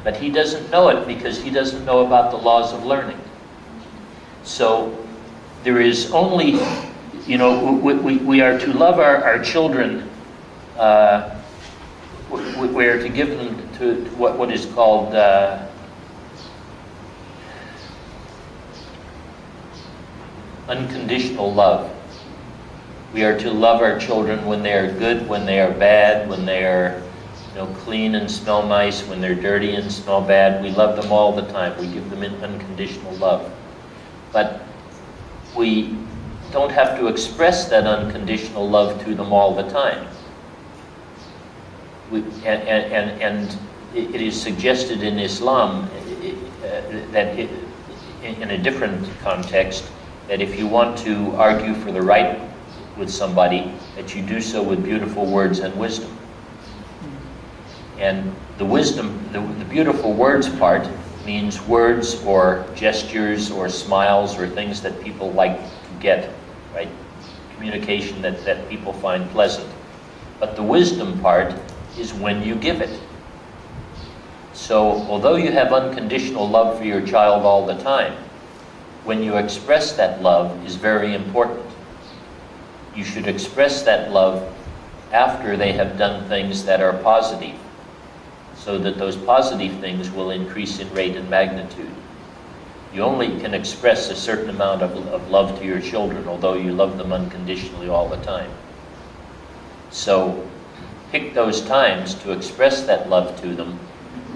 But he doesn't know it because he doesn't know about the laws of learning. So there is only, you know, we are to love our children. We are to give them to what is called unconditional love. We are to love our children when they are good, when they are bad, when they are, you know, clean and smell nice, when they're dirty and smell bad. We love them all the time. We give them unconditional love. But we don't have to express that unconditional love to them all the time. And it is suggested in Islam that in a different context, that if you want to argue for the right with somebody, that you do so with beautiful words and wisdom. And the wisdom, the beautiful words part means words or gestures or smiles or things that people like to get, right? Communication that people find pleasant. But the wisdom part is when you give it. So although you have unconditional love for your child all the time, when you express that love is very important. You should express that love after they have done things that are positive, so that those positive things will increase in rate and magnitude. You only can express a certain amount of love to your children, although you love them unconditionally all the time. So pick those times to express that love to them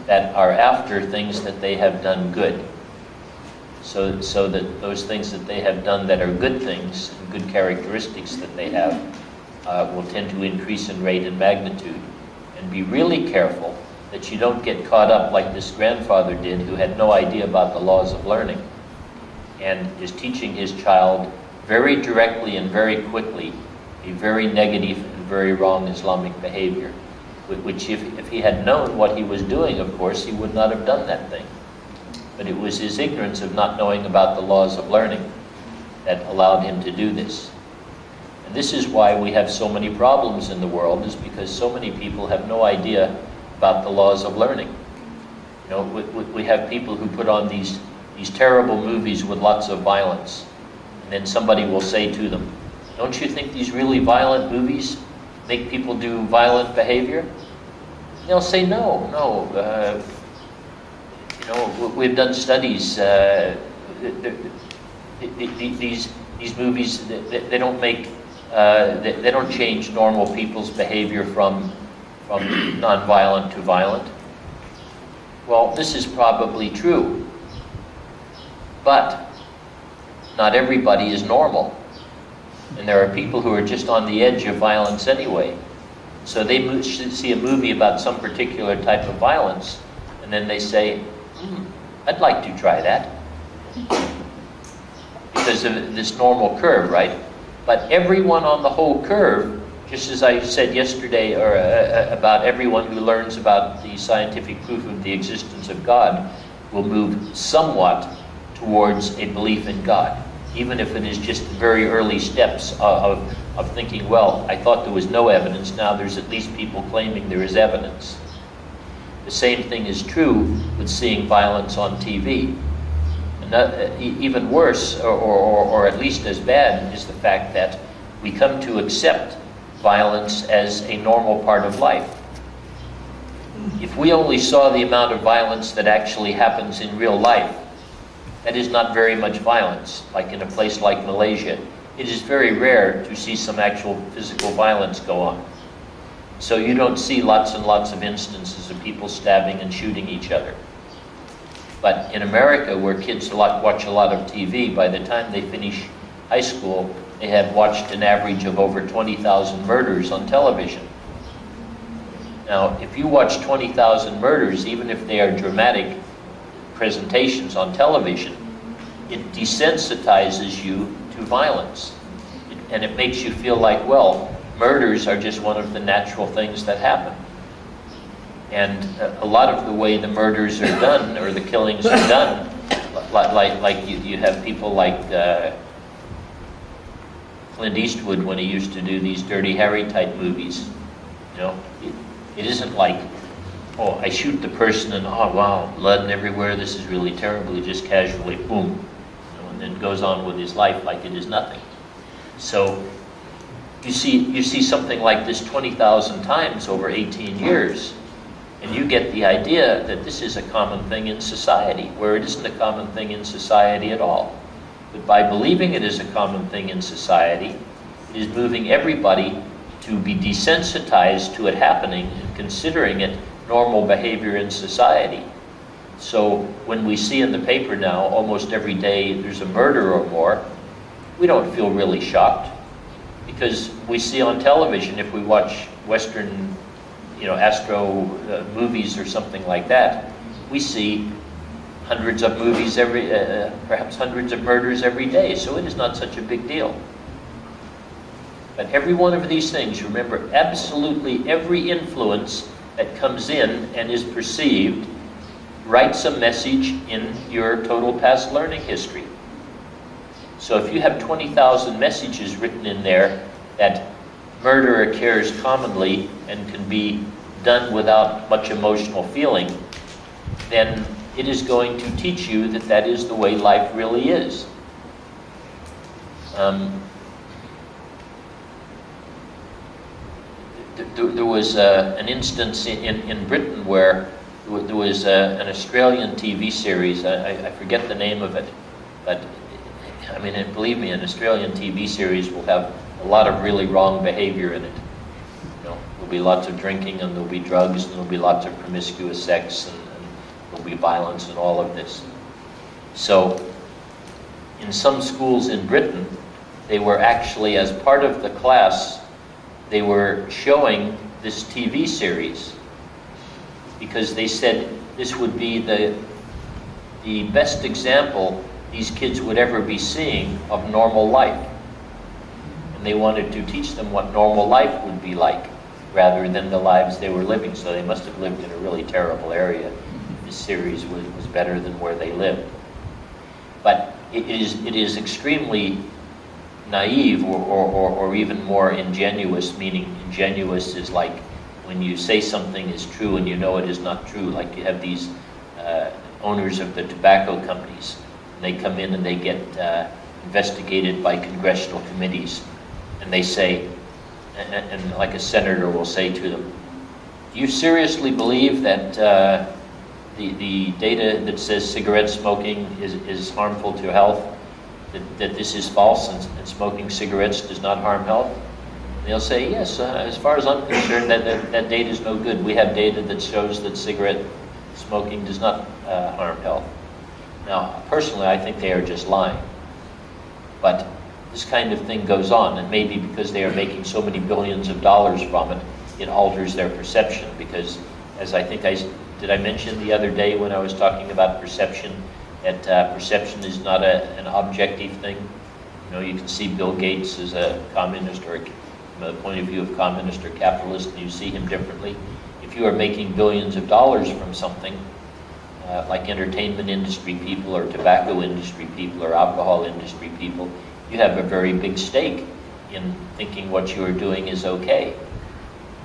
that are after things that they have done good. So that those things that they have done that are good things, and good characteristics that they have, will tend to increase in rate and magnitude. And be really careful that you don't get caught up like this grandfather did, who had no idea about the laws of learning, and is teaching his child very directly and very quickly a very negative and very wrong Islamic behavior, which if he had known what he was doing, of course, he would not have done that thing. But it was his ignorance of not knowing about the laws of learning that allowed him to do this. And this is why we have so many problems in the world, is because so many people have no idea about the laws of learning. You know, we have people who put on these terrible movies with lots of violence, and then somebody will say to them, "Don't you think these really violent movies make people do violent behavior?" And they'll say, "No, no. You know, we've done studies. These movies, they don't make, they don't change normal people's behavior from non-violent to violent." Well, this is probably true, but not everybody is normal, and there are people who are just on the edge of violence anyway. So they see a movie about some particular type of violence, and then they say, "I'd like to try that," because of this normal curve, right? But everyone on the whole curve, just as I said yesterday, or about everyone who learns about the scientific proof of the existence of God, will move somewhat towards a belief in God, even if it is just very early steps of thinking, well, I thought there was no evidence, now there's at least people claiming there is evidence. The same thing is true with seeing violence on TV. And even worse, or at least as bad, is the fact that we come to accept violence as a normal part of life. If we only saw the amount of violence that actually happens in real life, that is not very much violence. Like in a place like Malaysia, it is very rare to see some actual physical violence go on. So you don't see lots and lots of instances of people stabbing and shooting each other. But in America, where kids watch a lot of TV, by the time they finish high school, they have watched an average of over 20,000 murders on television. Now, if you watch 20,000 murders, even if they are dramatic presentations on television, it desensitizes you to violence. And it makes you feel like, well, murders are just one of the natural things that happen. And a lot of the way the murders are done, or the killings are done, like you have people like Clint Eastwood, when he used to do these Dirty Harry type movies. You know, it isn't like oh, I shoot the person and, oh, wow, blood everywhere, this is really terrible. He just casually, boom, you know, and then goes on with his life like it is nothing. So you see something like this 20,000 times over 18 years, and you get the idea that this is a common thing in society, where it isn't a common thing in society at all. But by believing it is a common thing in society, it is moving everybody to be desensitized to it happening and considering it normal behavior in society. So when we see in the paper now, almost every day there's a murder or more, we don't feel really shocked, because we see on television, if we watch Western, you know, astro movies or something like that, we see hundreds of movies perhaps hundreds of murders every day, so it is not such a big deal. But every one of these things, remember, absolutely every influence that comes in and is perceived writes a message in your total past learning history. So if you have 20,000 messages written in there that murder occurs commonly and can be done without much emotional feeling, then it is going to teach you that that is the way life really is. There was an instance in Britain where there was an Australian TV series. I forget the name of it, but I mean, and believe me, an Australian TV series will have a lot of really wrong behavior in it. You know, there'll be lots of drinking, and there'll be drugs, and there'll be lots of promiscuous sex, and there'll be violence and all of this. So, in some schools in Britain, they were actually, as part of the class, they were showing this TV series because they said this would be the best example these kids would ever be seeing of normal life. And they wanted to teach them what normal life would be like rather than the lives they were living. So they must have lived in a really terrible area. This series was better than where they lived. But it is extremely naive or even more ingenuous, meaning ingenuous is like when you say something is true and you know it is not true. Like you have these owners of the tobacco companies, and they come in and they get investigated by congressional committees, and they say, and like a senator will say to them, do you seriously believe that the data that says cigarette smoking is harmful to health, that this is false and smoking cigarettes does not harm health? And they'll say, yes, as far as I'm concerned, that data is no good. We have data that shows that cigarette smoking does not harm health. Now, personally, I think they are just lying. But this kind of thing goes on, and maybe because they are making so many billions of dollars from it, it alters their perception. Because, as I think did I mention the other day when I was talking about perception, that perception is not an objective thing. You know, you can see Bill Gates as a communist, or from the point of view of communist or capitalist, and you see him differently. If you are making billions of dollars from something, like entertainment industry people or tobacco industry people or alcohol industry people, you have a very big stake in thinking what you are doing is okay.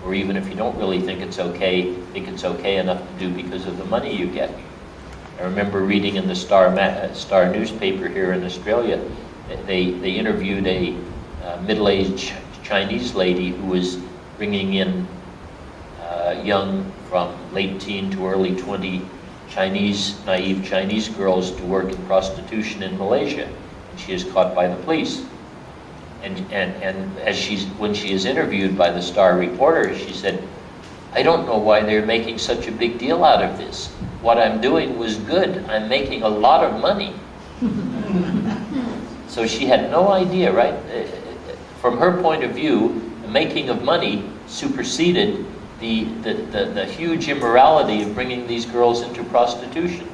Or even if you don't really think it's okay enough to do because of the money you get. I remember reading in the Star newspaper here in Australia, they interviewed a middle-aged Chinese lady who was bringing in young from late teen to early 20 naive Chinese girls to work in prostitution in Malaysia. And she is caught by the police. And when she is interviewed by the Star reporter, she said, I don't know why they're making such a big deal out of this. What I'm doing was good. I'm making a lot of money. So she had no idea, right? From her point of view, the making of money superseded the huge immorality of bringing these girls into prostitution.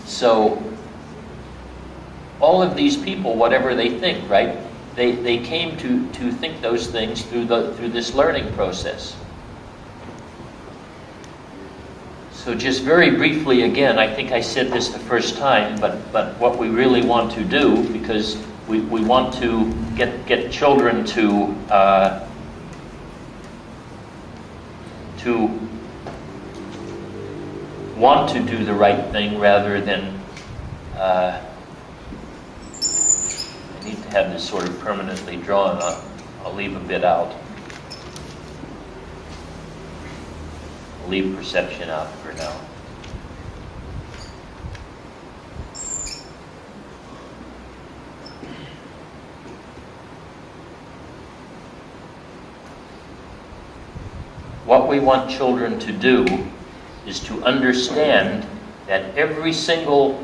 So all of these people, whatever they think, right? They came to think those things through this learning process. So just very briefly again, I think I said this the first time, but what we really want to do, because we want to get children to want to do the right thing rather than I need to have this sort of permanently drawn. I'll leave a bit out. I'll leave perception out for now. What we want children to do is to understand that every single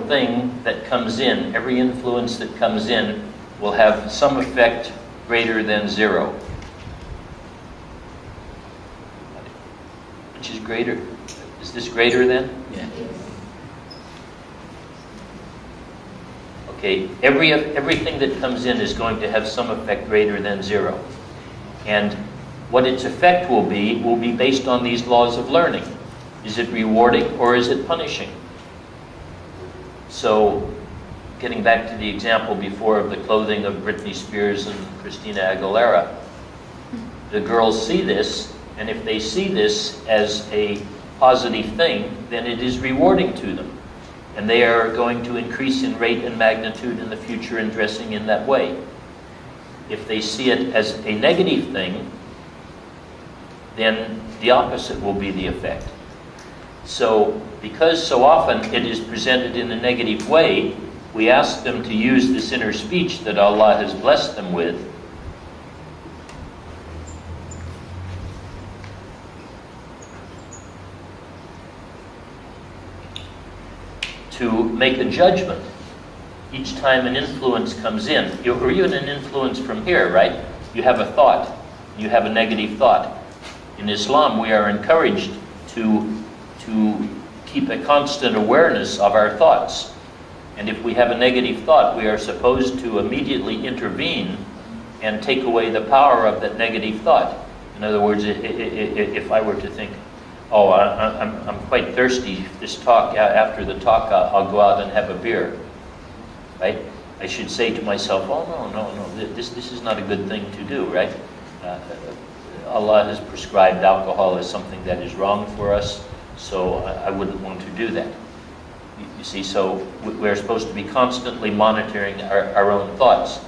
thing that comes in, every influence that comes in, will have some effect greater than zero. Which is greater? Is this greater than? Yeah. Okay, everything that comes in is going to have some effect greater than zero. And what its effect will be based on these laws of learning. Is it rewarding or is it punishing? So, getting back to the example before of the clothing of Britney Spears and Christina Aguilera, the girls see this, and if they see this as a positive thing, then it is rewarding to them. And they are going to increase in rate and magnitude in the future in dressing in that way. If they see it as a negative thing, then the opposite will be the effect. So, because so often it is presented in a negative way, we ask them to use this inner speech that Allah has blessed them with to make a judgment each time an influence comes in, or even an influence from here, right? You have a thought, you have a negative thought. In Islam, we are encouraged to keep a constant awareness of our thoughts. And if we have a negative thought, we are supposed to immediately intervene and take away the power of that negative thought. In other words, if I were to think, oh, I'm quite thirsty, this talk, after the talk, I'll go out and have a beer, right? I should say to myself, oh, no, this is not a good thing to do, right? Allah has prescribed alcohol as something that is wrong for us, so I wouldn't want to do that. You see, so we're supposed to be constantly monitoring our own thoughts,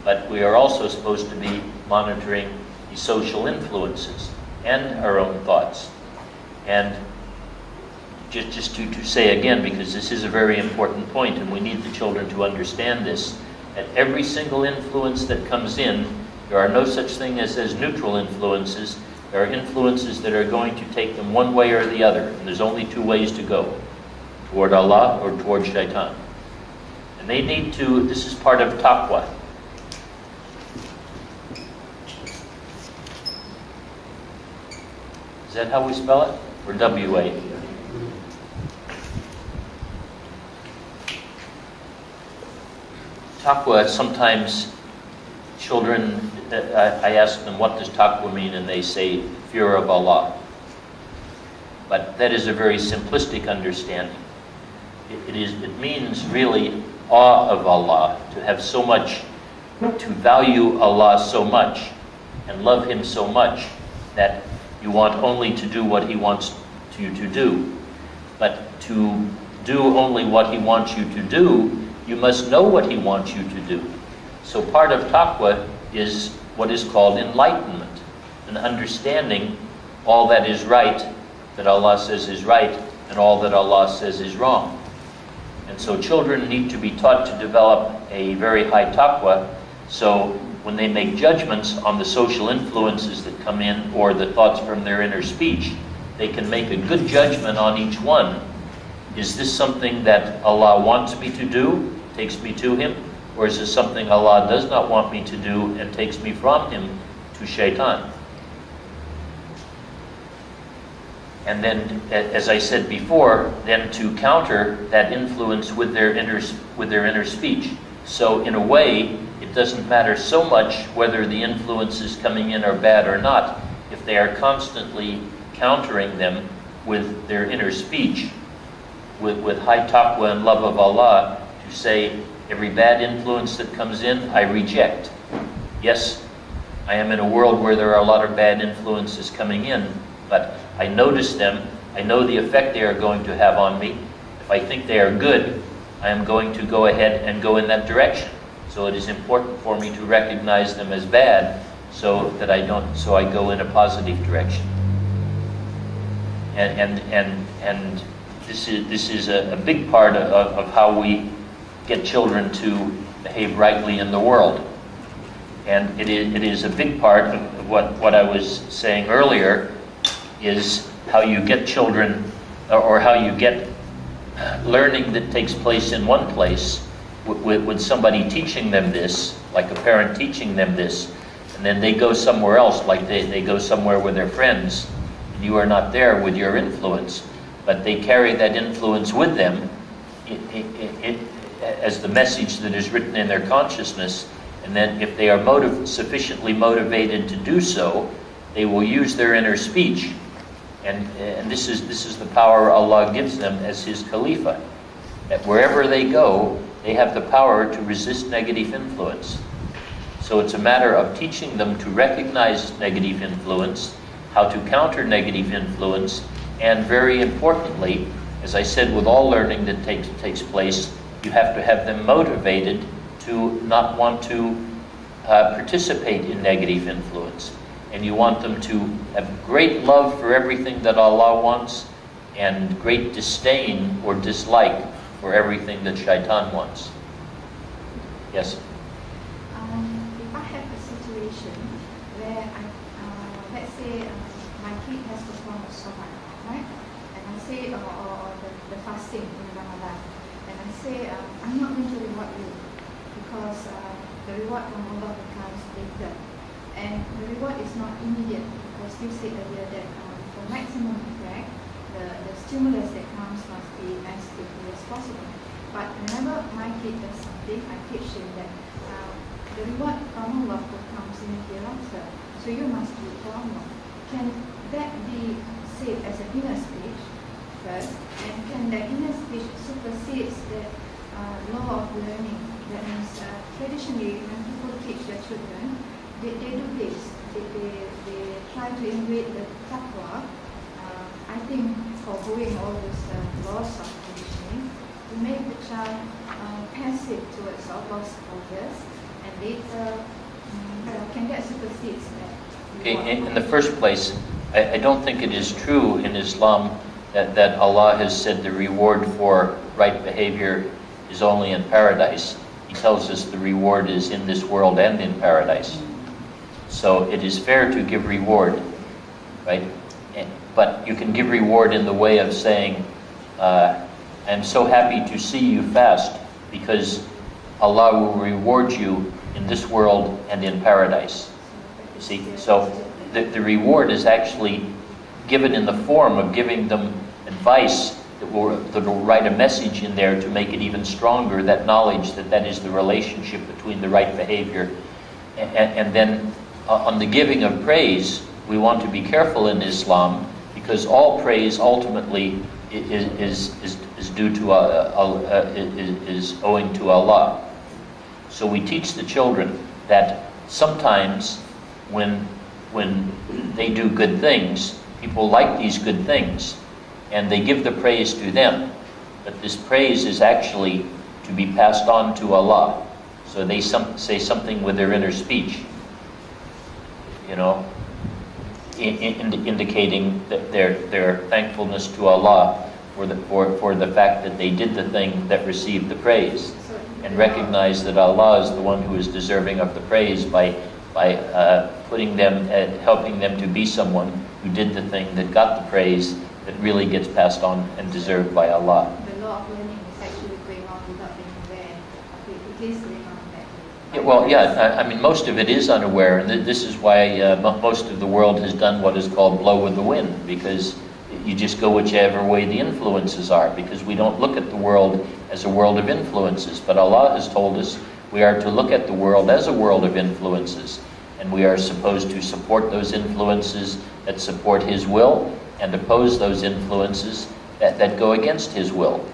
but we are also supposed to be monitoring the social influences and our own thoughts. And just to say again, because this is a very important point, and we need the children to understand this, that every single influence that comes in, there are no such thing as neutral influences. There are influences that are going to take them one way or the other, and there's only two ways to go, toward Allah or toward shaitan. And they need to, this is part of taqwa. Is that how we spell it? Or W-A? Taqwa, sometimes children, I ask them, what does taqwa mean? And they say, fear of Allah. But that is a very simplistic understanding. It means really awe of Allah, to have so much, to value Allah so much, and love Him so much, that you want only to do what He wants you to do. But to do only what He wants you to do, you must know what He wants you to do. So part of taqwa is what is called enlightenment, an understanding all that is right, that Allah says is right, and all that Allah says is wrong. And so children need to be taught to develop a very high taqwa, so when they make judgments on the social influences that come in, or the thoughts from their inner speech, they can make a good judgment on each one. Is this something that Allah wants me to do, takes me to Him? Or is this something Allah does not want me to do and takes me from Him to shaitan? And then, as I said before, then to counter that influence with their inner speech. So in a way, it doesn't matter so much whether the influences coming in are bad or not, if they are constantly countering them with their inner speech, with high taqwa and love of Allah, to say, every bad influence that comes in, I reject. Yes, I am in a world where there are a lot of bad influences coming in, but I notice them, I know the effect they are going to have on me. If I think they are good, I am going to go ahead and go in that direction. So it is important for me to recognize them as bad, so that I go in a positive direction. And this is a big part of how we get children to behave rightly in the world. And it is a big part of what I was saying earlier, is how you get children, or how you get learning that takes place in one place with somebody teaching them this, like a parent teaching them this, and then they go somewhere else, like they go somewhere with their friends, and you are not there with your influence, but they carry that influence with them as the message that is written in their consciousness. And then if they are sufficiently motivated to do so, they will use their inner speech. And this is the power Allah gives them as His Khalifa. That wherever they go, they have the power to resist negative influence. So it's a matter of teaching them to recognize negative influence, how to counter negative influence, and very importantly, as I said, with all learning that takes place, you have to have them motivated to not want to participate in negative influence. And you want them to have great love for everything that Allah wants, and great disdain or dislike for everything that Shaitan wants. Yes? If I have a situation where, let's say, my kid has performed a salat, right? And I say, or the fasting in Ramadan, and I say, I'm not going to reward you, because the reward from Allah comes later. And the reward is not immediate, because you said earlier that for maximum effect, the stimulus that comes must be as quickly as possible. But whenever my kid does something, I teach him that the reward from Allah comes in the hereafter. So you must do it for Allah. Can that be said as an inner speech first? And can that inner speech supersede the law of learning? That means traditionally, when people teach their children, they do this. They try to invade the taqwa. I think foregoing all these laws of conditioning, to make the child passive towards Allah's orders, and later, can that supersede that? Okay, in the first place, I don't think it is true in Islam that Allah has said the reward for right behavior is only in paradise. He tells us the reward is in this world and in paradise. So it is fair to give reward, right? But you can give reward in the way of saying, I'm so happy to see you fast, because Allah will reward you in this world and in paradise. You see? So the reward is actually given in the form of giving them advice that will write a message in there to make it even stronger, that knowledge that is the relationship between the right behavior. And then on the giving of praise, we want to be careful in Islam, because all praise ultimately is due to is owing to Allah. So we teach the children that sometimes when they do good things, people like these good things, and they give the praise to them. But this praise is actually to be passed on to Allah. So they say something with their inner speech, you know, indicating that their thankfulness to Allah for the fact that they did the thing that received the praise, and recognize that Allah is the one who is deserving of the praise by putting them, helping them to be someone who did the thing that got the praise that really gets passed on and deserved by Allah. The law of learning is actually going on without being aware. It is going on that way. Yeah, well, yeah, I mean, most of it is unaware, and this is why most of the world has done what is called blow with the wind, because you just go whichever way the influences are, because we don't look at the world as a world of influences. But Allah has told us we are to look at the world as a world of influences, and we are supposed to support those influences that support His will, and oppose those influences that go against His will.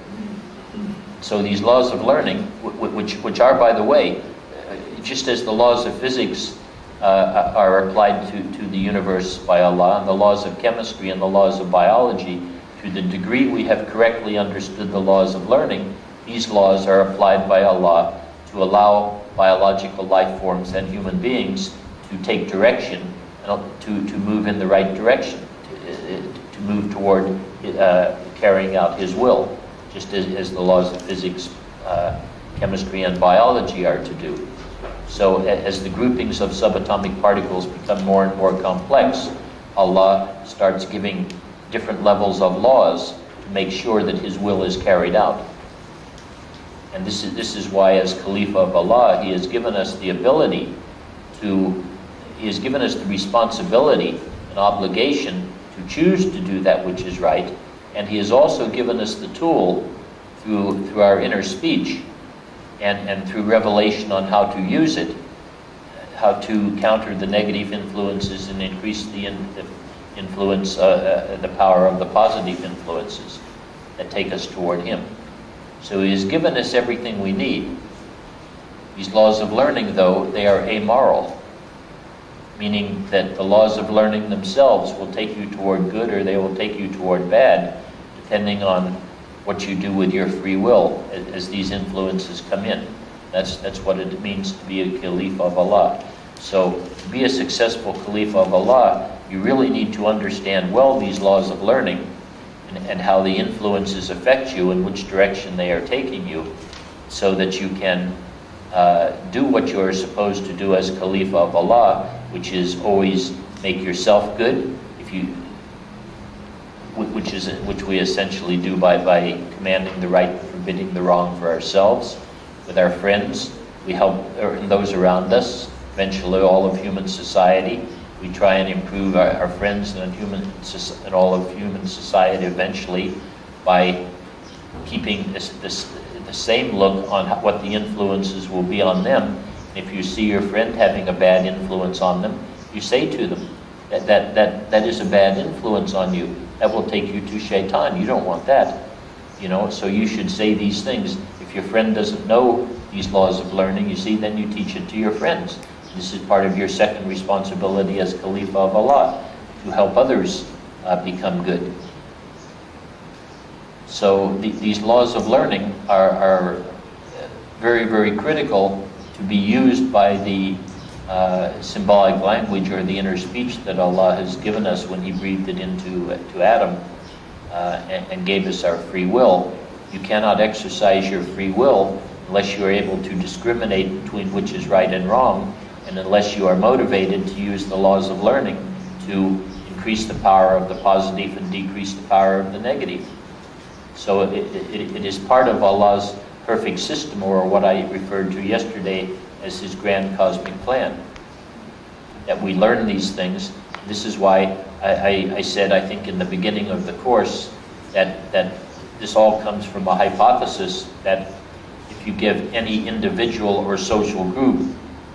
So these laws of learning, which are, by the way, just as the laws of physics are applied to the universe by Allah, and the laws of chemistry and the laws of biology, To the degree we have correctly understood the laws of learning, these laws are applied by Allah to allow biological life forms and human beings to take direction, to move in the right direction, to move toward carrying out His will, just as the laws of physics, chemistry, and biology are to do. So as the groupings of subatomic particles become more and more complex, Allah starts giving different levels of laws to make sure that His will is carried out. And this is why, as Khalifa of Allah, He has given us the ability He has given us the responsibility and obligation to choose to do that which is right, and He has also given us the tool through our inner speech and through revelation on how to use it, how to counter the negative influences and increase the influence, the power of the positive influences that take us toward Him. So He has given us everything we need. These laws of learning, though, they are amoral, meaning that the laws of learning themselves will take you toward good or they will take you toward bad, depending on what you do with your free will as these influences come in. That's what it means to be a Khalifa of Allah. So to be a successful Khalifa of Allah, you really need to understand well these laws of learning and how the influences affect you and which direction they are taking you, so that you can do what you are supposed to do as Khalifa of Allah, which is always make yourself good, which we essentially do by commanding the right, forbidding the wrong for ourselves. With our friends, we help those around us, eventually all of human society. We try and improve our friends and all of human society eventually by keeping the same look on what the influences will be on them. And if you see your friend having a bad influence on them, you say to them, that is a bad influence on you. That will take you to shaitan. You don't want that. So you should say these things. If your friend doesn't know these laws of learning, you see, then you teach it to your friends. This is part of your second responsibility as Khalifa of Allah, to help others become good. So these laws of learning are very, very critical to be used by the symbolic language or the inner speech that Allah has given us when He breathed it into Adam and gave us our free will. You cannot exercise your free will unless you are able to discriminate between which is right and wrong, and unless you are motivated to use the laws of learning to increase the power of the positive and decrease the power of the negative. So it is part of Allah's perfect system, or what I referred to yesterday as His grand cosmic plan, that we learn these things. This is why I said, I think in the beginning of the course, that this all comes from a hypothesis that if you give any individual or social group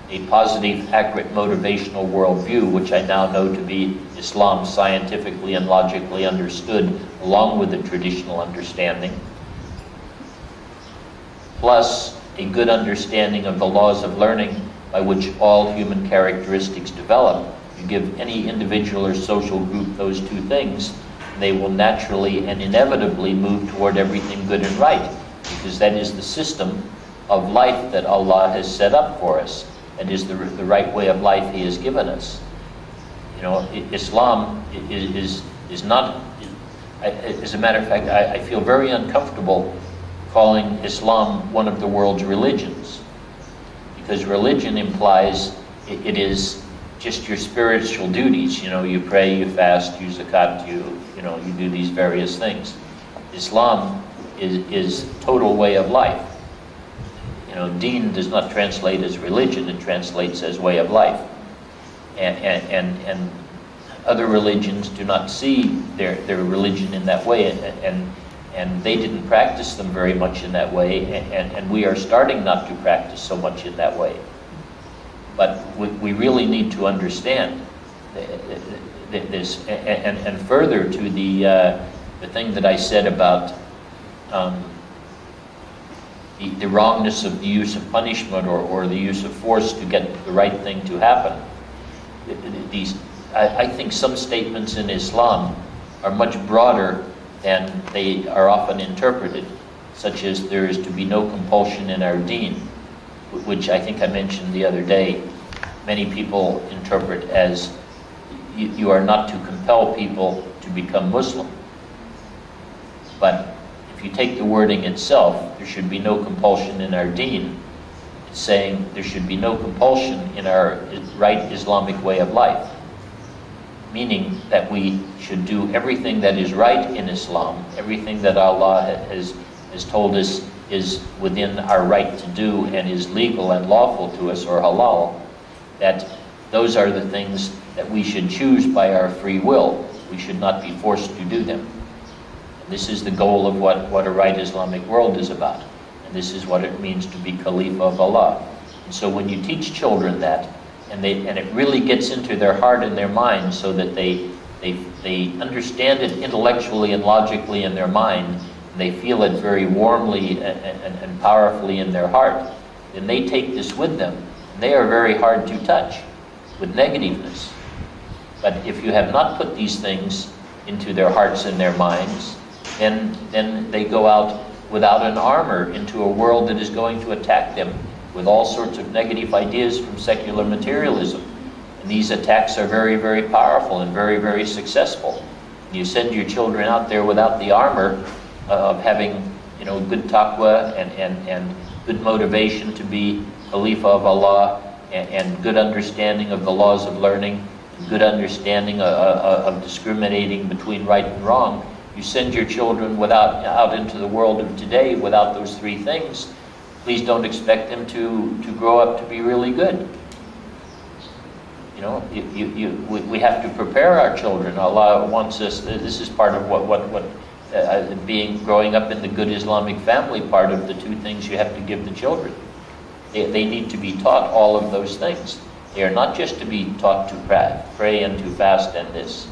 a positive, accurate, motivational worldview, which I now know to be Islam scientifically and logically understood, along with the traditional understanding, plus a good understanding of the laws of learning by which all human characteristics develop. You give any individual or social group those two things, they will naturally and inevitably move toward everything good and right, because that is the system of life that Allah has set up for us. That is the right way of life He has given us. Islam is not, as a matter of fact, I feel very uncomfortable calling Islam one of the world's religions, because religion implies it is just your spiritual duties. You pray, you fast, you zakat, you do these various things. Islam is total way of life. Deen does not translate as religion; it translates as way of life. And other religions do not see their religion in that way, and they didn't practice them very much in that way, and we are starting not to practice so much in that way. But we really need to understand this, and further to the thing that I said about the wrongness of the use of punishment or the use of force to get the right thing to happen. I think some statements in Islam are much broader then they are often interpreted, such as there is to be no compulsion in our deen, which I think I mentioned the other day. Many people interpret as you are not to compel people to become Muslim. But if you take the wording itself, there should be no compulsion in our deen. It's saying there should be no compulsion in our right Islamic way of life. Meaning that we should do everything that is right in Islam, everything that Allah has told us is within our right to do and is legal and lawful to us, or halal, that those are the things that we should choose by our free will. We should not be forced to do them. And this is the goal of what a right Islamic world is about. And this is what it means to be Khalifa of Allah. And so when you teach children that, and it really gets into their heart and their mind so that they understand it intellectually and logically in their mind, and they feel it very warmly and powerfully in their heart, then they take this with them. And they are very hard to touch with negativeness. But if you have not put these things into their hearts and their minds, then they go out without an armor into a world that is going to attack them with all sorts of negative ideas from secular materialism. And these attacks are very, very powerful and very, very successful. And you send your children out there without the armor of having, good taqwa and good motivation to be Khalifa of Allah, and good understanding of the laws of learning, and good understanding of discriminating between right and wrong. You send your children out into the world of today without those three things. Please don't expect them to grow up to be really good. We have to prepare our children. Allah wants us. This is part of growing up in the good Islamic family. Part of the two things you have to give the children. They need to be taught all of those things. They are not just to be taught to pray and to fast and this.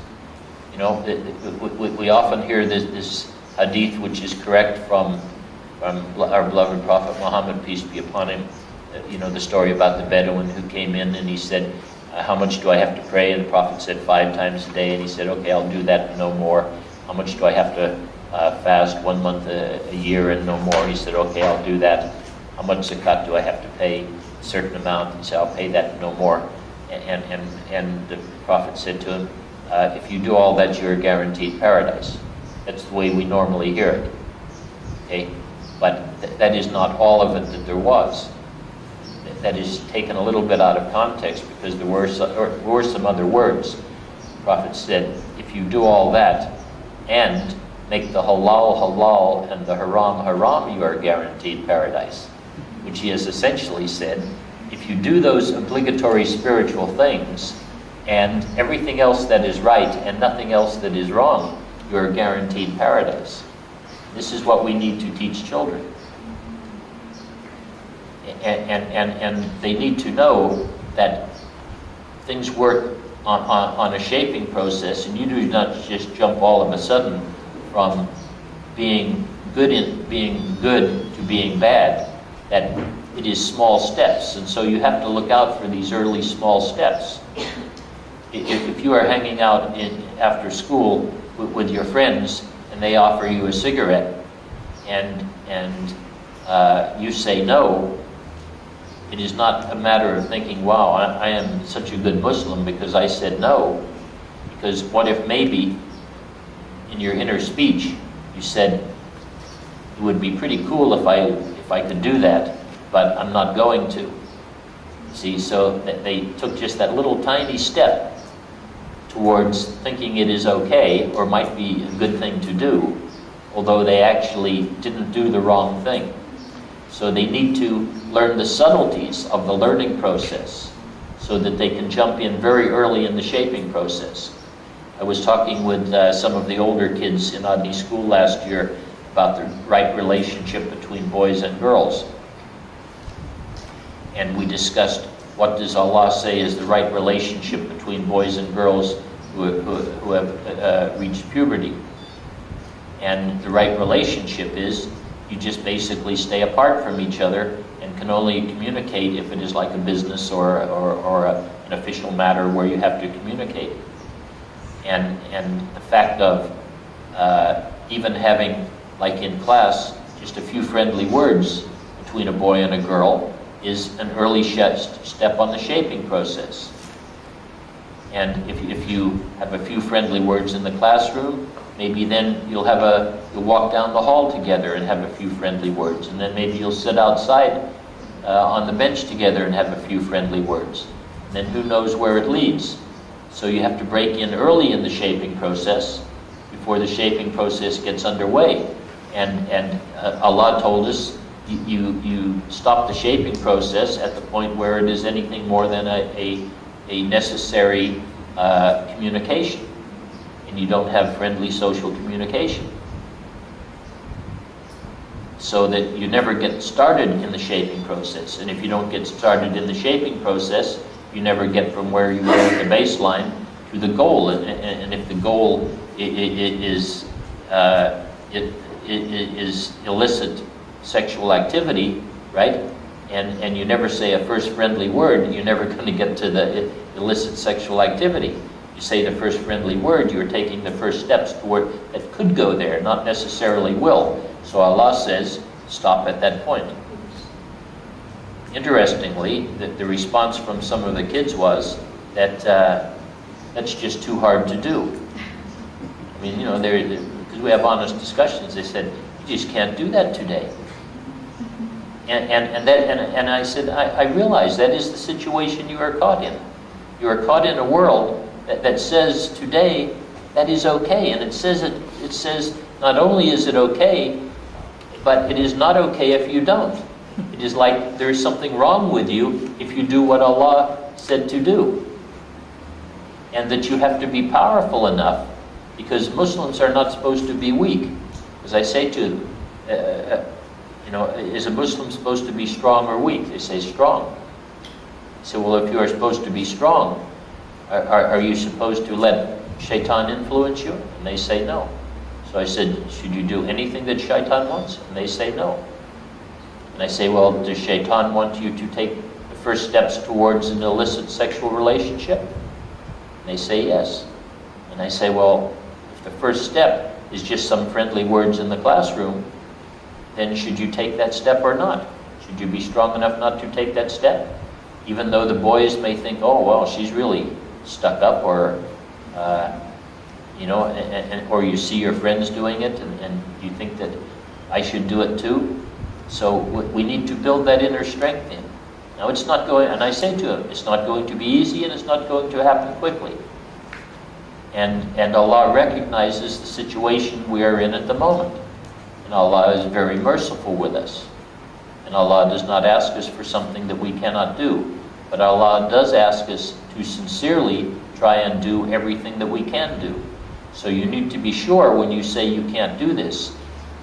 We often hear this hadith, which is correct from our beloved Prophet Muhammad, peace be upon him. The story about the Bedouin who came in and he said, how much do I have to pray? And the Prophet said 5 times a day. And he said, okay, I'll do that, no more. How much do I have to fast 1 month a year and no more? He said, okay, I'll do that. How much zakat do I have to pay? A certain amount. He said, I'll pay that, no more. And the Prophet said to him, if you do all that, you're guaranteed paradise. That's the way we normally hear it. Okay? But that is not all of it that there was. That is taken a little bit out of context because there were some other words. The Prophet said, if you do all that and make the halal halal and the haram haram, you are guaranteed paradise. Which he has essentially said, if you do those obligatory spiritual things and everything else that is right and nothing else that is wrong, you are guaranteed paradise. This is what we need to teach children. And they need to know that things work on a shaping process, and you do not just jump all of a sudden from being good to being bad. That it is small steps, and so you have to look out for these early small steps. If you are hanging out after school with your friends and they offer you a cigarette and you say no, it is not a matter of thinking, wow, I am such a good Muslim because I said no. Because what if maybe in your inner speech you said, it would be pretty cool if I could do that, but I'm not going to. See, so they took just that little tiny step towards thinking it is okay or might be a good thing to do, although they actually didn't do the wrong thing. So they need to learn the subtleties of the learning process so that they can jump in very early in the shaping process. I was talking with some of the older kids in Adni school last year about the right relationship between boys and girls. And we discussed what does Allah say is the right relationship between boys and girls who have reached puberty. And the right relationship is you just basically stay apart from each other and can only communicate if it is like a business or an official matter where you have to communicate. And the fact of even having, like in class, just a few friendly words between a boy and a girl is an early step on the shaping process. And if you have a few friendly words in the classroom, maybe then you'll walk down the hall together and have a few friendly words, and then maybe you'll sit outside on the bench together and have a few friendly words. And then who knows where it leads. So you have to break in early in the shaping process before the shaping process gets underway. And Allah told us, you stop the shaping process at the point where it is anything more than a necessary communication, and you don't have friendly social communication. So that you never get started in the shaping process. And if you don't get started in the shaping process, you never get from where you were at the baseline to the goal. And if the goal is illicit sexual activity, right? And you never say a first friendly word, you're never going to get to the illicit sexual activity. You say the first friendly word, you're taking the first steps toward that could go there, not necessarily will. So Allah says, stop at that point. Interestingly, the response from some of the kids was that that's just too hard to do. I mean, you know, because we have honest discussions, they said, you just can't do that today. And I said, I realize that is the situation you are caught in. You are caught in a world that says today that is okay, and it says not only is it okay, but it is not okay if you don't. It is like there is something wrong with you if you do what Allah said to do, and that you have to be powerful enough, because Muslims are not supposed to be weak. As I say to you know, is a Muslim supposed to be strong or weak? They say strong. I say, well, if you are supposed to be strong, are you supposed to let shaitan influence you? And they say no. So I said, should you do anything that shaitan wants? And they say no. And I say, well, does shaitan want you to take the first steps towards an illicit sexual relationship? And they say yes. And I say, well, if the first step is just some friendly words in the classroom, then should you take that step or not? Should you be strong enough not to take that step? Even though the boys may think, oh, well, she's really stuck up, or, you know, or you see your friends doing it, and you think that I should do it too. So we need to build that inner strength in. Now it's not going, and I say to him, it's not going to be easy, and it's not going to happen quickly. And Allah recognizes the situation we are in at the moment. And Allah is very merciful with us. And Allah does not ask us for something that we cannot do. But Allah does ask us to sincerely try and do everything that we can do. So you need to be sure when you say you can't do this,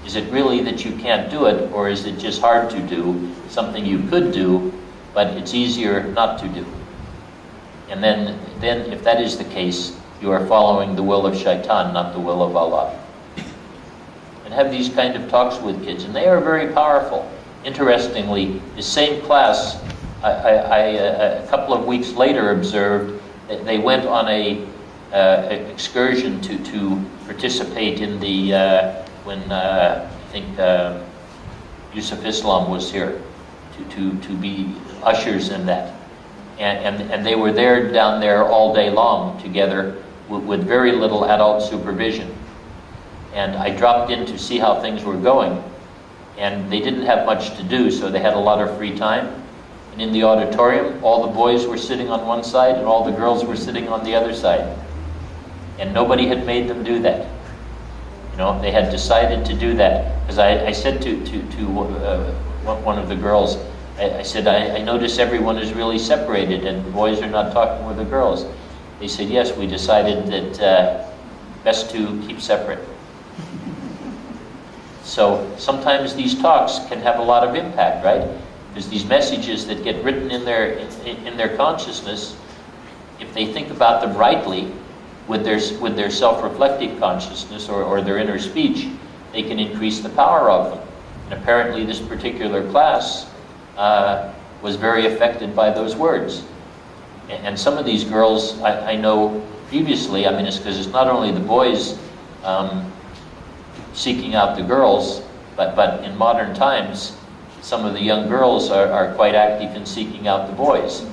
is it really that you can't do it, or is it just hard to do, something you could do, but it's easier not to do? And then if that is the case, you are following the will of shaitan, not the will of Allah. And have these kind of talks with kids, and they are very powerful. Interestingly, the same class, a couple of weeks later observed that they went on an excursion to participate in the, when I think Yusuf Islam was here, to be ushers in that. And they were down there all day long together with very little adult supervision. And I dropped in to see how things were going, and they didn't have much to do, so they had a lot of free time. And in the auditorium, all the boys were sitting on one side and all the girls were sitting on the other side. And nobody had made them do that. You know, they had decided to do that. Because I said to one of the girls, I said, I notice everyone is really separated and the boys are not talking with the girls. They said, yes, we decided that best to keep separate. So sometimes these talks can have a lot of impact, right? Because these messages that get written in their consciousness, if they think about them rightly, with their self-reflective consciousness or their inner speech, they can increase the power of them. And apparently this particular class was very affected by those words. And some of these girls I know previously, I mean, it's because it's not only the boys seeking out the girls, but in modern times, some of the young girls are quite active in seeking out the boys.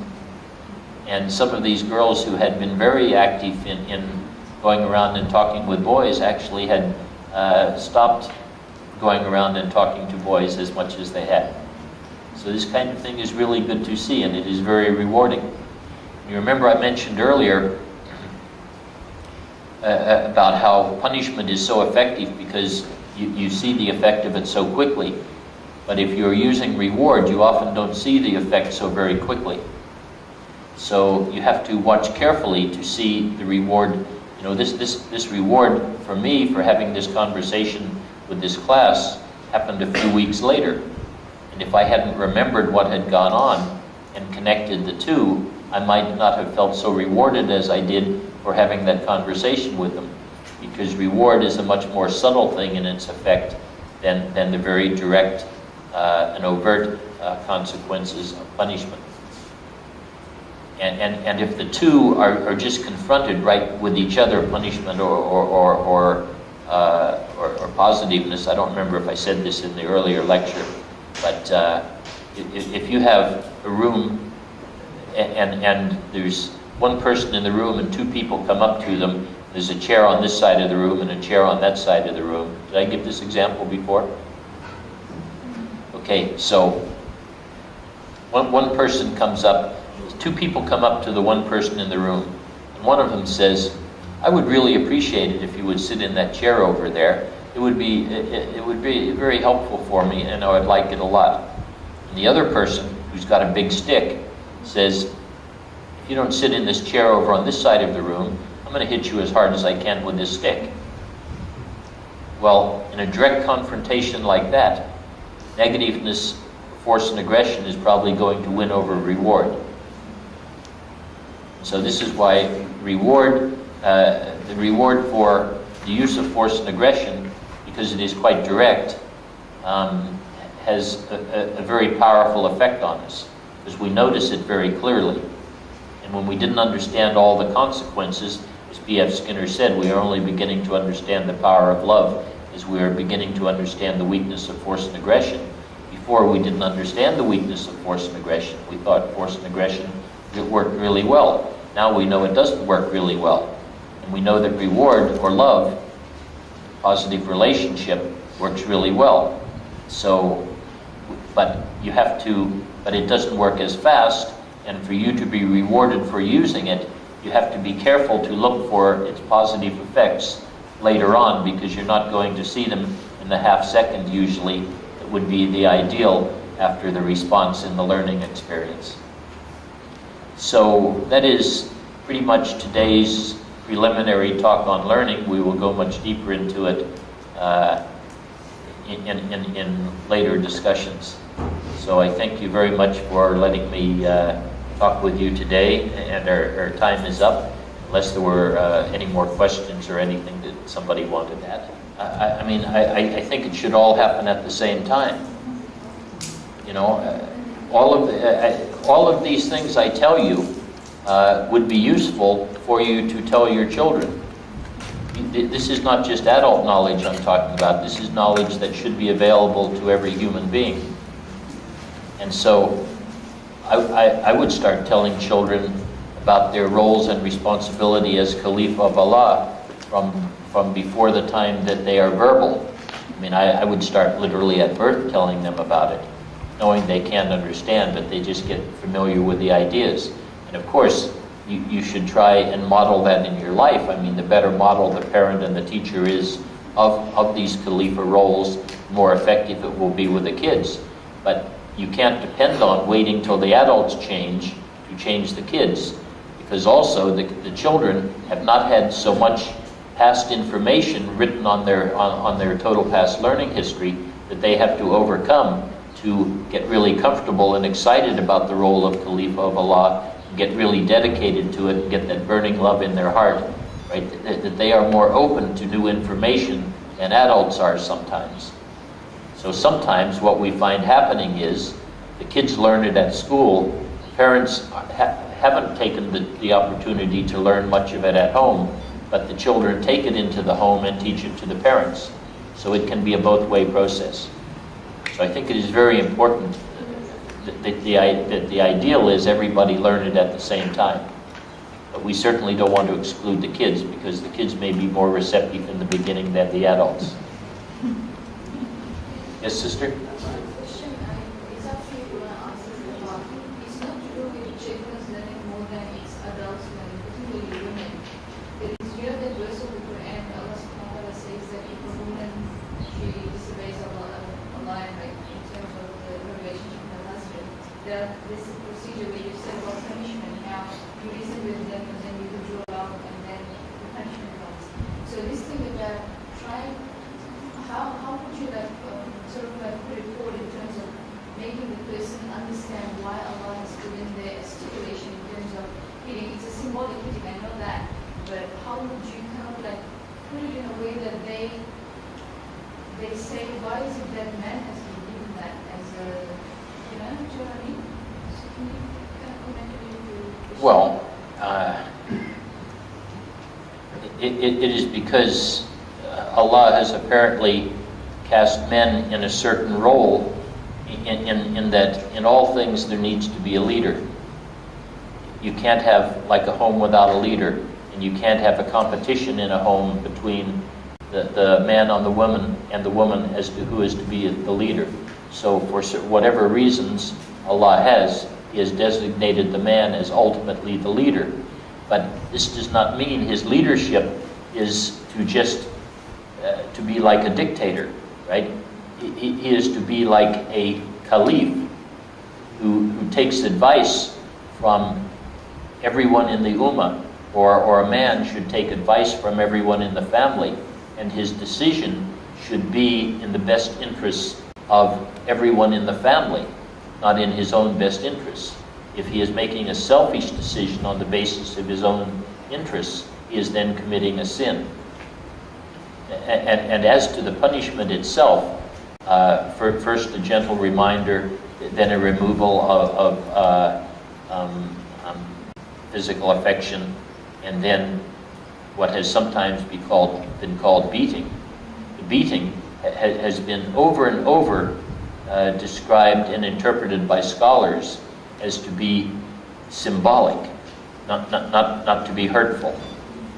And some of these girls who had been very active in going around and talking with boys actually had stopped going around and talking to boys as much as they had. So this kind of thing is really good to see, and it is very rewarding. You remember I mentioned earlier about how punishment is so effective because you see the effect of it so quickly. But if you're using reward, you often don't see the effect so very quickly. So you have to watch carefully to see the reward. You know, this reward for me for having this conversation with this class happened a few weeks later. And if I hadn't remembered what had gone on and connected the two, I might not have felt so rewarded as I did for having that conversation with them. Because reward is a much more subtle thing in its effect than the very direct and overt consequences of punishment. And if the two are just confronted right with each other, punishment or positiveness, I don't remember if I said this in the earlier lecture, but if you have a room and there's one person in the room and two people come up to them, there's a chair on this side of the room and a chair on that side of the room. Did I give this example before? Okay, so one person comes up, two people come up to the one person in the room, and one of them says, I would really appreciate it if you would sit in that chair over there. It would be very helpful for me, and I would like it a lot. And the other person, who's got a big stick, says, if you don't sit in this chair over on this side of the room, I'm going to hit you as hard as I can with this stick. Well, in a direct confrontation like that, negativeness, force, and aggression is probably going to win over reward. So this is why reward, the reward for the use of force and aggression, because it is quite direct, has a very powerful effect on us, because we notice it very clearly. And when we didn't understand all the consequences, as B.F. Skinner said, we are only beginning to understand the power of love as we are beginning to understand the weakness of force and aggression. Before, we didn't understand the weakness of force and aggression. We thought force and aggression worked really well. Now we know it doesn't work really well. And we know that reward or love, positive relationship, works really well. So, but it doesn't work as fast, and for you to be rewarded for using it, you have to be careful to look for its positive effects later on, because you're not going to see them in the half second usually. It would be the ideal after the response in the learning experience. So that is pretty much today's preliminary talk on learning. We will go much deeper into it in later discussions. So I thank you very much for letting me talk with you today, and our time is up, unless there were any more questions or anything that somebody wanted to add. I think it should all happen at the same time. You know, all of these things I tell you would be useful for you to tell your children. This is not just adult knowledge I'm talking about. This is knowledge that should be available to every human being. And so I would start telling children about their roles and responsibility as Caliph of Allah from before the time that they are verbal. I mean, I would start literally at birth telling them about it, knowing they can't understand, but they just get familiar with the ideas. And of course, you should try and model that in your life. I mean, the better model the parent and the teacher is of these Khalifa roles, the more effective it will be with the kids. But you can't depend on waiting till the adults change to change the kids, because also the children have not had so much past information written on their total past learning history that they have to overcome to get really comfortable and excited about the role of Khalifa of Allah, get really dedicated to it, and get that burning love in their heart, right? That they are more open to new information than adults are sometimes. So sometimes what we find happening is the kids learn it at school, parents haven't taken the opportunity to learn much of it at home, but the children take it into the home and teach it to the parents. So it can be a both-way process. So I think it is very important that the ideal is everybody learn it at the same time. But we certainly don't want to exclude the kids, because the kids may be more receptive in the beginning than the adults. Yes, sister? It's actually what I asked about. It's not to do with children's learning more than it's adults learning, particularly women. It is here that verse of the Quran, Allah subhanahu wa ta'ala says that if a woman, she disobeys Allah, like in terms of the relationship with her husband, there's a procedure where you say about punishment. Now, you reason with them and then you withdraw out and then the punishment comes. So this thing about trying, how would you like sort of like put it forward in terms of making the person understand why Allah has given their stipulation in terms of hitting? It's a symbolic hitting, I know that, but how would you kind of like put it in a way that they say, why is it that man has been given that as a, you know what I mean? So can you kind of comment a little bit? Well, it is because Allah has apparently cast men in a certain role, in that in all things there needs to be a leader. You can't have like a home without a leader, and you can't have a competition in a home between the man on the woman and the woman as to who is to be the leader. So for whatever reasons Allah has, He has designated the man as ultimately the leader. But this does not mean his leadership is to just to be like a dictator, right? He is to be like a caliph who takes advice from everyone in the ummah, or a man should take advice from everyone in the family, and his decision should be in the best interests of everyone in the family, not in his own best interests. If he is making a selfish decision on the basis of his own interests, he is then committing a sin. And as to the punishment itself, first a gentle reminder, then a removal of physical affection, and then what has sometimes been called beating. The beating has been over and over described and interpreted by scholars as to be symbolic, not to be hurtful.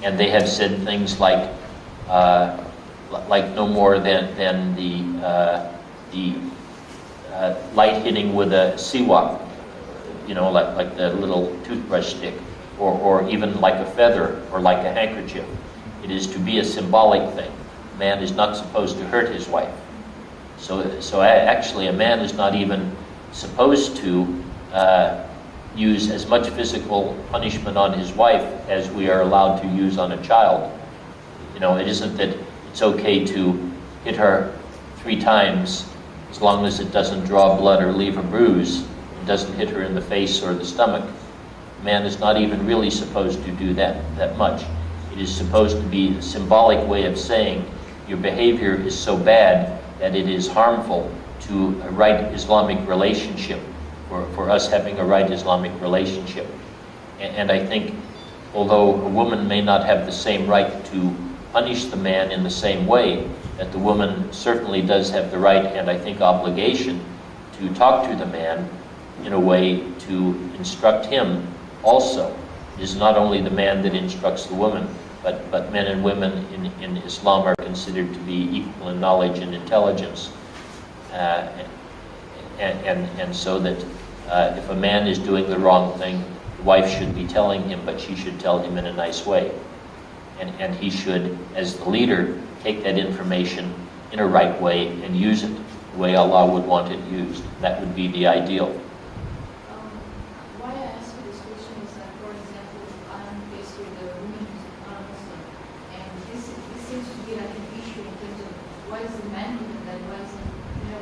And they have said things like no more than the light hitting with a siwak, you know, like the little toothbrush stick, or even like a feather or like a handkerchief. It is to be a symbolic thing. Man is not supposed to hurt his wife. So actually a man is not even supposed to use as much physical punishment on his wife as we are allowed to use on a child. You know, it isn't that it's okay to hit her 3 times as long as it doesn't draw blood or leave a bruise. It doesn't hit her in the face or the stomach. Man is not even really supposed to do that much. It is supposed to be a symbolic way of saying your behavior is so bad that it is harmful to a right Islamic relationship, for us having a right Islamic relationship. And I think, although a woman may not have the same right to punish the man in the same way, that the woman certainly does have the right, and I think obligation, to talk to the man in a way to instruct him also. It is not only the man that instructs the woman, but men and women in Islam are considered to be equal in knowledge and intelligence. And so that if a man is doing the wrong thing, the wife should be telling him, but she should tell him in a nice way. And he should, as the leader, take that information in a right way and use it the way Allah would want it used. That would be the ideal. Why I ask you this question is that, for example, I'm faced with a woman who's not a Muslim, and this seems to be like an issue in terms of why is the man doing that?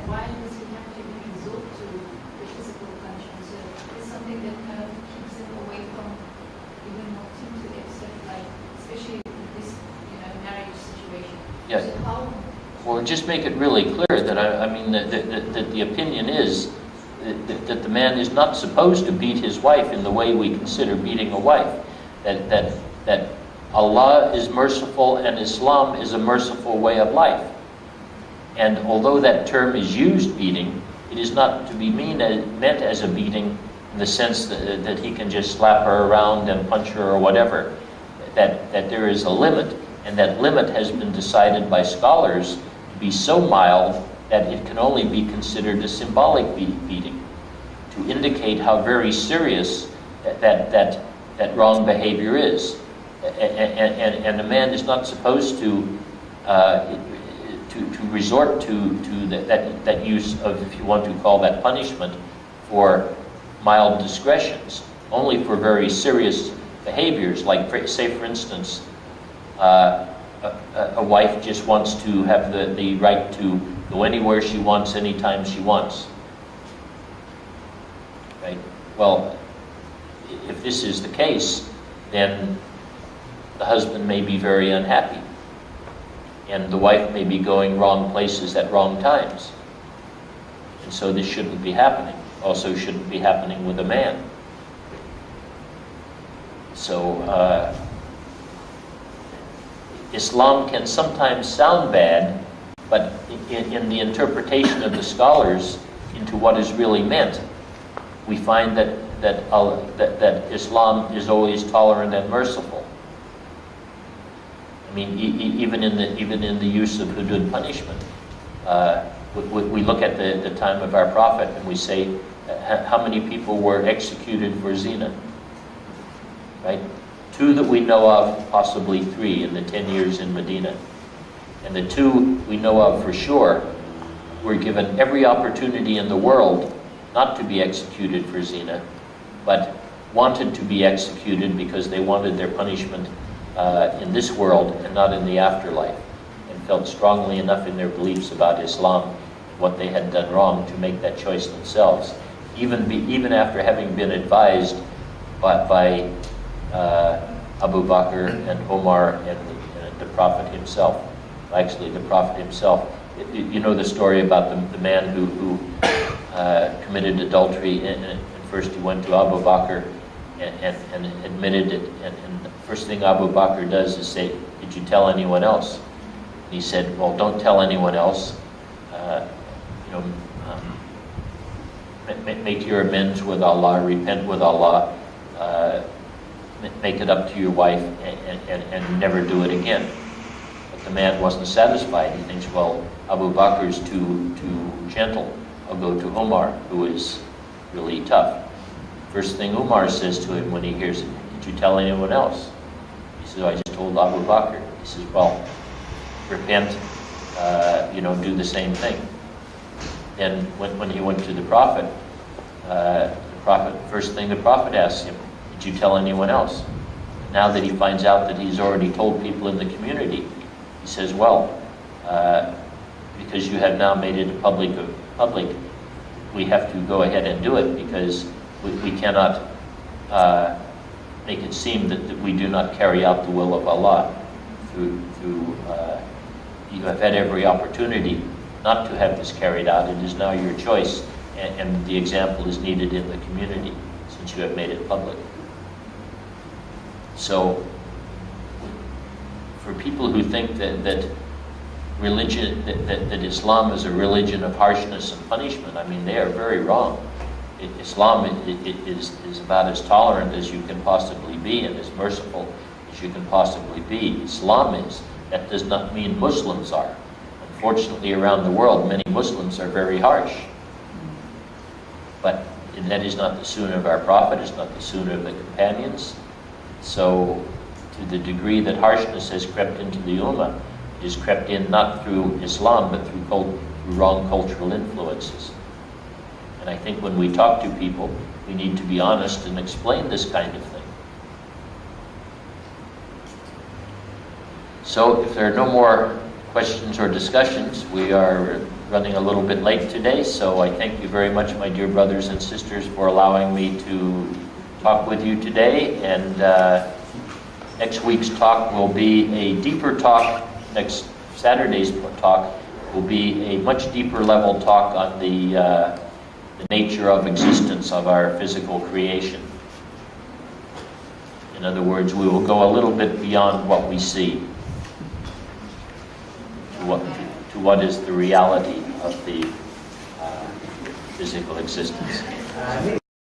Why does he have to resort to the physical punishment? So it's something that kind of keeps him away from even wanting to accept, like, especially this, marriage situation. Yeah. So how? Well, just make it really clear that that the opinion is that the man is not supposed to beat his wife in the way we consider beating a wife. That Allah is merciful and Islam is a merciful way of life. And although that term is used, beating, it is not to be meant as a beating in the sense that he can just slap her around and punch her or whatever. That there is a limit, and that limit has been decided by scholars to be so mild that it can only be considered a symbolic beating, to indicate how very serious that wrong behavior is. And a man is not supposed to resort to that use of, if you want to call that punishment, for mild discretions, only for very serious behaviors, like, say, for instance, a wife just wants to have the right to go anywhere she wants, anytime she wants. Right? Well, if this is the case, then the husband may be very unhappy, and the wife may be going wrong places at wrong times. And so this shouldn't be happening. Also shouldn't be happening with a man. So Islam can sometimes sound bad, but in the interpretation of the scholars into what is really meant, we find that Islam is always tolerant and merciful. I mean, even in the use of hudud punishment, we look at the time of our Prophet and we say, how many people were executed for zina? Right? 2 that we know of, possibly 3 in the 10 years in Medina. And the 2 we know of for sure were given every opportunity in the world not to be executed for zina, but wanted to be executed because they wanted their punishment in this world and not in the afterlife, and felt strongly enough in their beliefs about Islam, what they had done wrong, to make that choice themselves, even after having been advised by Abu Bakr and Omar and the Prophet himself. Actually, the Prophet himself. You know the story about the man who committed adultery, and first he went to Abu Bakr and admitted it, and the first thing Abu Bakr does is say, "Did you tell anyone else?" And he said, "Well, don't tell anyone else. Make your amends with Allah, repent with Allah, make it up to your wife, and never do it again." But the man wasn't satisfied. He thinks, well, Abu Bakr's too gentle. I'll go to Umar, who is really tough. First thing Umar says to him when he hears it, "Did you tell anyone else?" He says, "I just told Abu Bakr." He says, "Well, repent, do the same thing." Then when he went to the Prophet, first thing the Prophet asked him, "Did you tell anyone else?" Now that he finds out that he's already told people in the community, he says, "Well, because you have now made it public, we have to go ahead and do it, because we cannot make it seem that we do not carry out the will of Allah. You have had every opportunity not to have this carried out. It is now your choice, and the example is needed in the community since you have made it public." So, for people who think that religion, that Islam is a religion of harshness and punishment, I mean, they are very wrong. Islam is about as tolerant as you can possibly be, and as merciful as you can possibly be. Islam is. That does not mean Muslims are. Unfortunately, around the world, many Muslims are very harsh. But that is not the sunnah of our Prophet, it's not the sunnah of the companions. So, to the degree that harshness has crept into the Ummah, it has crept in not through Islam, but through wrong cultural influences. And I think when we talk to people, we need to be honest and explain this kind of thing. So, if there are no more questions or discussions, we are running a little bit late today, so I thank you very much, my dear brothers and sisters, for allowing me to talk with you today. And next week's talk will be a deeper talk. Next Saturday's talk will be a much deeper level talk on the nature of existence of our physical creation. In other words, we will go a little bit beyond what we see to to what is the reality of the physical existence.